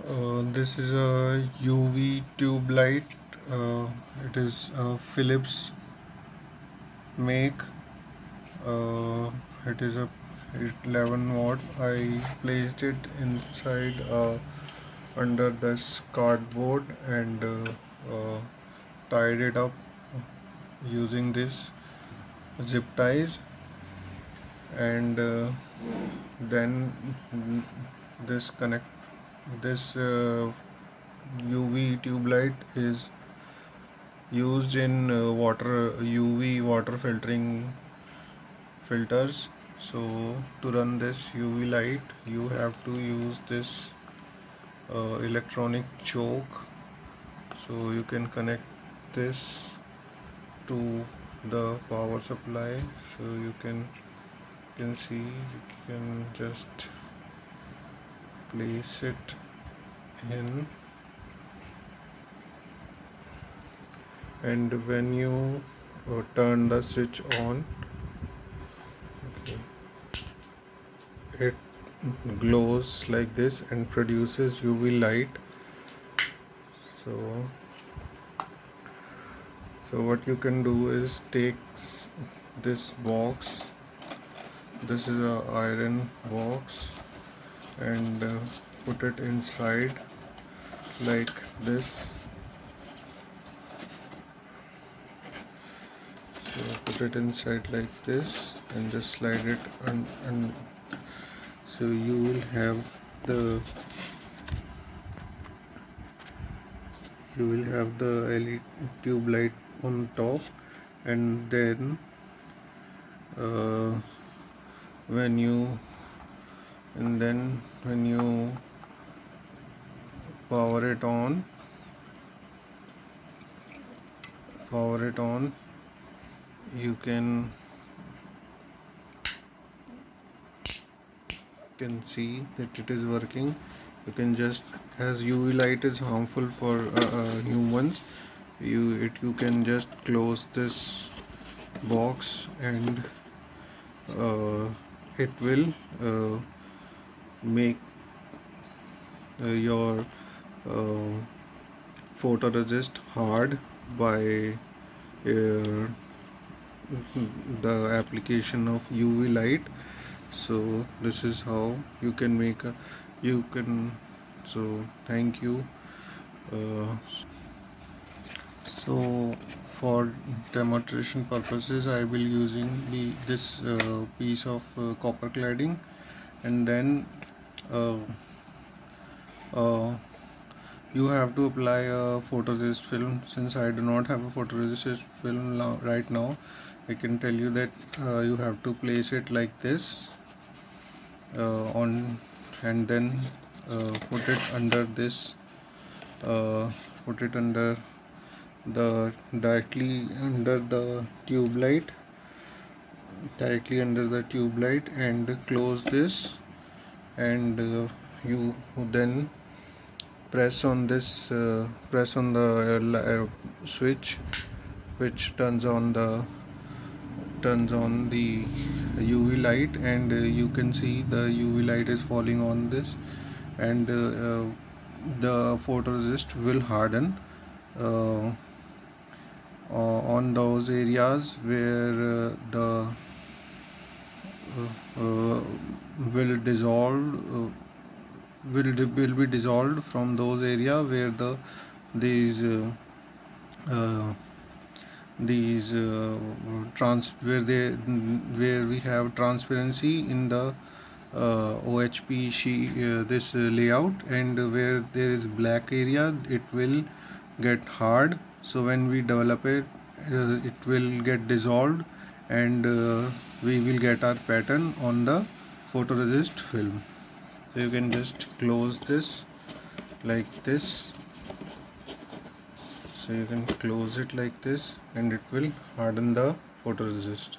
This is a UV tube light. It is a Phillips make. It is a 11 watt. I placed it inside under this cardboard and tied it up using this zip ties, and then this connect this UV tube light is used in water UV water filtering filters. So to run this UV light you have to use this electronic choke. So you can connect this to the power supply. So you can see, you can just place it in, and when you turn the switch on, okay, it glows like this and produces UV light. So what you can do is take this box, this is a iron box, and put it inside like this. So put it inside like this and just slide it, and so you will have the LED tube light on top. And then uh, when you power it on, you can see that it is working. You can just, as UV light is harmful for humans, you can just close this box, and it will make your uh, photoresist hard by uh, the application of UV light. So this is how you can make a you can so thank you. uh, so for demonstration purposes I will using this piece of copper cladding, and then uh, uh, you have to apply a photoresist film. Since I do not have a photoresist film right now, I can tell you that you have to place it like this on, and then put it under this put it under the directly under the tube light, and close this, and you then press on the switch, which turns on the UV light, and you can see the UV light is falling on this, and the photoresist will harden uh, on those areas where the will dissolve will be dissolved from those area where these uh, where we have transparency in the OHP sheet, this layout, and where there is black area, it will get hard. So when we develop it, it will get dissolved, and we will get our pattern on the photoresist film. So you can just close this like this. So you can close it like this, and it will harden the photoresist.